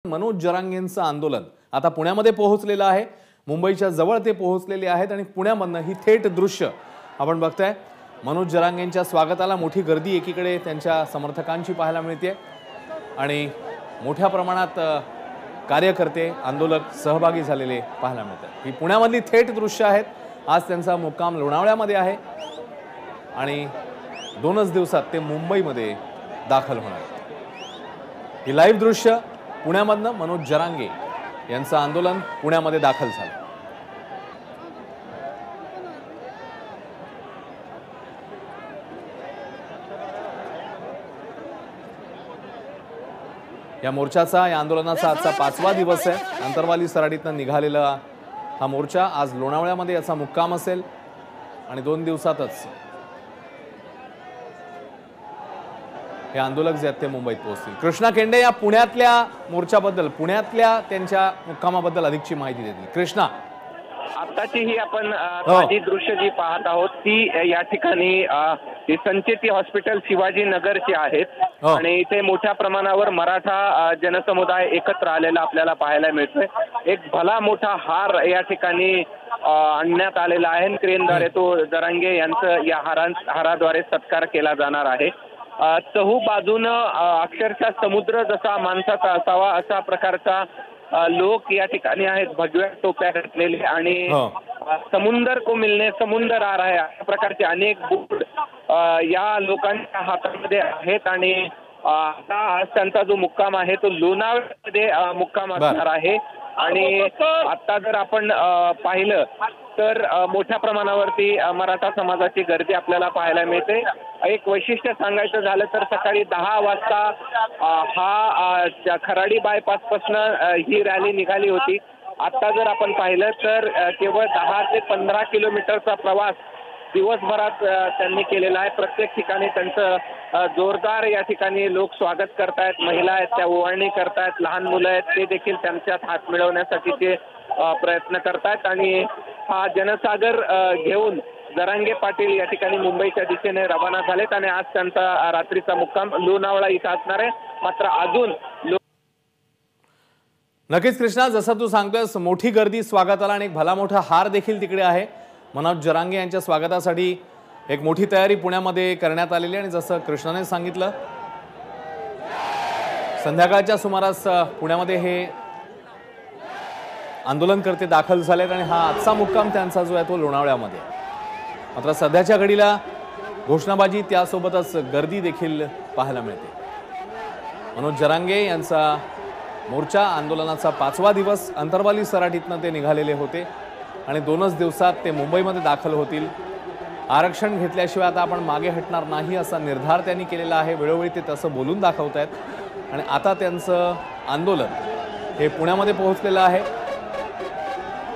मनोज जरांगेंचं आंदोलन आता पुण्यामध्ये पोहोचलेलं आहे। मुंबईच्या जवळ ते पोहोचलेले आहेत आणि पुण्यामधनं ही थेट दृश्य आपण बघताय। मनोज जरांगेंच्या स्वागताला मोठी गर्दी एकीकडे त्यांच्या समर्थकांची पाहायला मिळते आणि मोठ्या प्रमाणात कार्यकर्ते आंदोलक सहभागी झालेले पाहायला मिळतात। ही पुण्यामधली थेट दृश्य आहेत। आज त्यांचा मुक्काम लोणावळ्यामध्ये आहे आणि 2च दिवसात ते मुंबईमध्ये दाखल होणार आहेत। ही लाईव्ह दृश्य पुण्यामधनं मनोज जरांगे यांचं आंदोलन पुण्यामध्ये दाखल झालं। या मोर्चाचा या आंदोलनाचा आजचा 5वा दिवस आहे। अंतरवाली सराटीतनं निघालेला हा मोर्चा आज लोणावळ्यामध्ये याचा मुक्काम असेल आणि 2 दिवसातच हे आंदोलक जे आहेत ते मुंबईत पोहोचतील। कृष्णा केंडे या पुण्यातल्या मोर्चाबद्दल पुण्यातल्या त्यांच्या मुक्कामाबद्दल अधिकची माहिती देतील। कृष्णा, आताची ही आपण ताजी दृश्य जी पाहत आहोत ती या ठिकाणी संचेती हॉस्पिटल शिवाजीनगरची आहेत आणि इथे मोठ्या प्रमाणावर मराठा जनसमुदाय एकत्र आलेला आपल्याला पाहायला मिळतोय। एक भला मोठा हार या ठिकाणी आणण्यात आलेला आहे। क्रेनद्वारे तो जरांगे यांचं या हाराद्वारे सत्कार केला जाणार आहे। चहू बाजूनं अक्षरशः समुद्र जसा माणसाचा असावा अशा प्रकारचा लोक या ठिकाणी आहेत। भगव्या टोप्या घातलेले आणि समुंदर को मिलने समुंदर आ रहा है अशा प्रकारचे अनेक बोर्ड या लोकांच्या हातामध्ये आहेत आणि आता आज त्यांचा जो मुक्काम आहे तो लोणावळ्यामध्ये मुक्काम असणार आहे। आणि आता जर आपण पाहिलं तर मोठ्या प्रमाणावरती मराठा समाजाची गर्दी आपल्याला पाहायला मिळते। एक वैशिष्ट्य सांगायचं झालं तर सकाळी 10 वाजता हा खराडी बायपास पासून ही रॅली निघाली होती। आता जर आपण पाहिलं तर केवळ 10 ते 15 किलोमीटरचा प्रवास दिवसभरात त्यांनी केलेला आहे। प्रत्येक ठिकाणी त्यांचं जोरदार या ठिकाणी लोक स्वागत करतायत। महिला आहेत त्या ओवाळणी करतायत, लहान मुलं आहेत ते देखील त्यांच्यात हात मिळवण्यासाठी ते प्रयत्न करतायत आणि हा जनसागर घेऊन जरांगे पाटील या ठिकाणी मुंबईच्या दिशेने रवाना झालेत आणि आज त्यांचा रात्रीचा मुक्काम लोणावळा इथं असणार आहे। मात्र अजून नक्कीच कृष्णा, जसं तू सांगतोयस मोठी गर्दी स्वागताला आणि एक भला मोठा हार देखील तिकडे आहे। मनोज जरांगे यांच्या स्वागतासाठी एक मोठी तयारी पुण्यामध्ये करण्यात आलेली आणि जसं कृष्णाने सांगितलं संध्याकाळच्या सुमारास पुण्यामध्ये हे आंदोलनकर्ते दाखल झालेत आणि हा आजचा मुक्काम त्यांचा जो आहे तो लोणावळ्यामध्ये। मात्र सध्याच्या घडीला घोषणाबाजी त्यासोबतच गर्दी देखील पाहायला मिळते। मनोज जरांगे यांचा मोर्चा आंदोलनाचा 5वा दिवस अंतरवाली सराटीतनं ते निघालेले होते आणि 2च दिवसात ते मुंबईमध्ये दाखल होतील। आरक्षण घेतल्याशिवाय आता आपण मागे हटणार नाही असा निर्धार त्यांनी केलेला आहे। वेळोवेळी ते तसं बोलून दाखवतायत आणि आता त्यांचं आंदोलन हे पुण्यामध्ये पोहोचलेलं आहे।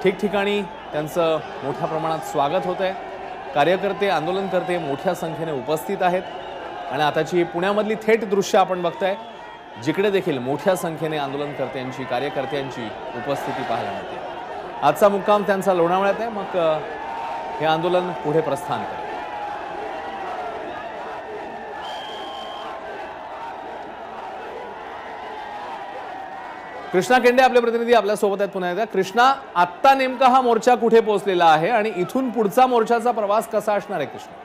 ठिकठिकाणी त्यांचं मोठ्या प्रमाणात स्वागत होत आहे। कार्यकर्ते आंदोलनकर्ते मोठ्या संख्येने उपस्थित आहेत आणि आताची पुण्यामधली थेट दृश्य आपण बघताय जिकडे देखील मोठ्या संख्येने आंदोलनकर्त्यांची कार्यकर्त्यांची उपस्थिती पाहायला मिळते। आजचा मुक्काम त्यांचा लोणावळ्यात आहे, मग हे आंदोलन पुढे प्रस्थान करेल। कृष्णा केंडे आपले प्रतिनिधी आपल्या सोबत आहेत पुन्हा एकदा। कृष्णा, आत्ता नेमका हा मोर्चा कुठे पोहोचलेला आहे आणि इथून पुढचा मोर्चाचा प्रवास कसा असणार आहे कृष्णा?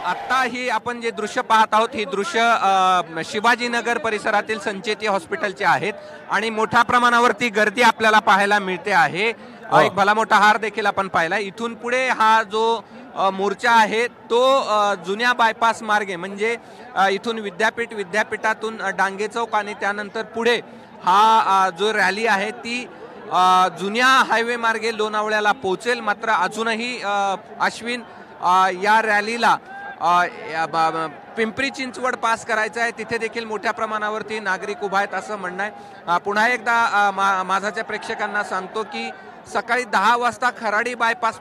आता ही आपण जे दृश्य पाहत आहोत ही दृश्य शिवाजीनगर परिसरातील संचेती हॉस्पिटलचे आहेत आणि मोठ्या प्रमाणावरती गर्दी आपल्याला पाहायला मिळते आहे। एक भला मोठा हार देखील आपण पाहिला। इथून पुढे हा जो मोर्चा आहे तो जुन्या बायपास मार्गे म्हणजे इथून विद्यापीठातून डांगे चौक आणि त्यानंतर पुढे हा जो रॅली आहे ती जुन्या हायवे मार्गे लोणावळ्याला पोहोचेल। मात्र अजूनही अश्विन या रॅलीला पिंपरी चिंचवड पास करायचं आहे, तिथे देखील मोठ्या प्रमाणावरती नागरिक उभा आहेत असं म्हणणं आहे। पुन्हा एकदा माझ्या प्रेक्षकांना सांगतो की सकाळी 10 वाजता खराडी बायपास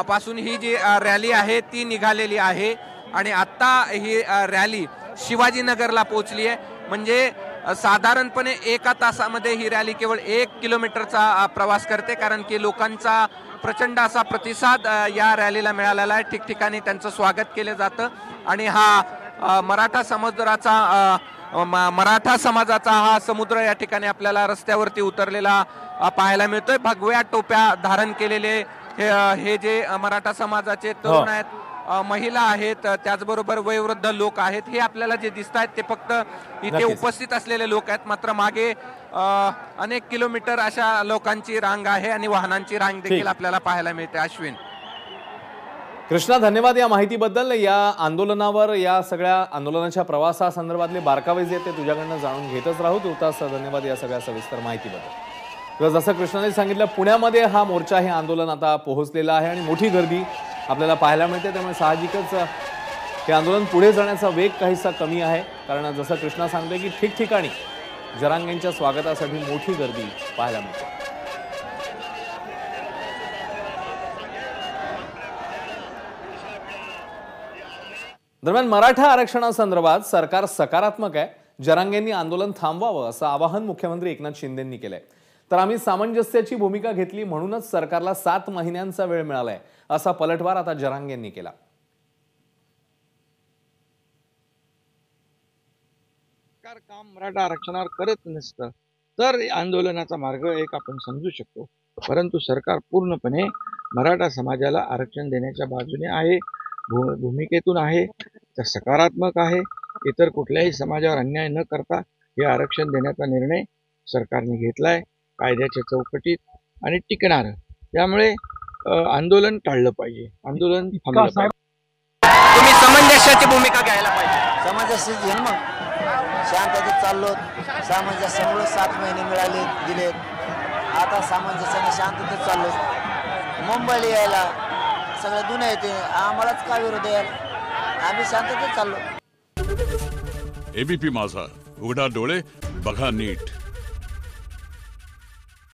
पासून ही जी रॅली आहे ती निघालेली आहे आणि आता ही रॅली शिवाजीनगरला पोहोचली आहे। म्हणजे साधारणपणे 1 तासामध्ये ही रॅली केवळ 1 किलोमीटरचा प्रवास करते कारण की लोकांचा प्रचंड असा प्रतिसाद या रॅलीला मिळालेला आहे। ठिकठिकाणी त्यांचं स्वागत केलं जातं आणि हा मराठा मराठा समाजाचा हा समुद्र या ठिकाणी आपल्याला रस्त्यावरती उतरलेला पाहायला मिळतोय. भगव्या टोप्या धारण केलेले हे जे मराठा समाजाचे तरुण आहेत, महिला आहेत, त्याचबरोबर वयोवृद्ध लोक आहेत, हे आपल्याला जे दिसत आहेत ते फक्त इथे उपस्थित असलेले लोक आहेत. मात्र मागे अनेक किलोमीटर अशा लोकांची रांग आहे आणि वाहनांची रांग देखील आपल्याला पाहायला मिळते. अश्विन, कृष्णा, धन्यवाद या माहितीबद्दल. या आंदोलनावर, या सगळ्या आंदोलनाच्या प्रवासासंदर्भातले बारकावे जे ते तुझ्याकडनं जाणून घेतच राहू. तुर्तास धन्यवाद या सगळ्या सविस्तर माहितीबद्दल. किंवा जसं कृष्णाने सांगितलं, पुण्यामध्ये हा मोर्चा, हे आंदोलन आता पोहोचलेलं आहे आणि मोठी गर्दी आपल्याला पाहायला मिळते. त्यामुळे साहजिकच हे आंदोलन पुढे जाण्याचा वेग काहीसा कमी आहे. कारण जसं कृष्णा सांगतोय की ठिकठिकाणी जरांगेंच्या स्वागतासाठी मोठी गर्दी पाहायला मिळते. दरम्यान मराठा आरक्षणासंदर्भात सरकार सकारात्मक आहे. जरांगेंनी आंदोलन थांबवावं असं आवाहन मुख्यमंत्री एकनाथ शिंदेंनी केलंय. तर आम्ही सामंजस्याची भूमिका घेतली म्हणूनच सरकारला 7 महिन्यांचा वेळ मिळालाय, असा पलटवार आता जरांगेंनी केला. सरकार काम मराठा आरक्षणावर करत नसतं तर आंदोलनाचा मार्ग एक आपण समजू शकतो. परंतु सरकार पूर्णपणे मराठा समाजाला आरक्षण देण्याच्या बाजूने आहे, भूमिकेतून आहे, तर सकारात्मक आहे. इतर कुठल्याही समाजावर अन्याय न करता हे आरक्षण देण्याचा निर्णय सरकारने घेतलाय, कायद्याच्या चौकटीत आणि टिकणार. त्यामुळे आंदोलन टाळलं पाहिजे, आंदोलन थांबलं पाहिजे. तुम्ही सामंजस्याची भूमिका घ्यायला पाहिजे. सामंजस्य घेऊन मग शांततेत चाललो. सामंजस्यामुळे 7 महिने मिळाले दिलेत. आता सामंजस्याने शांततेत चाललो. मुंबईला यायला सगळं दुनिया येते, आम्हालाच का विरोध यायला, आम्ही शांततेत चाललो. एबीपी माझा, उघडा डोळे बघा नीट.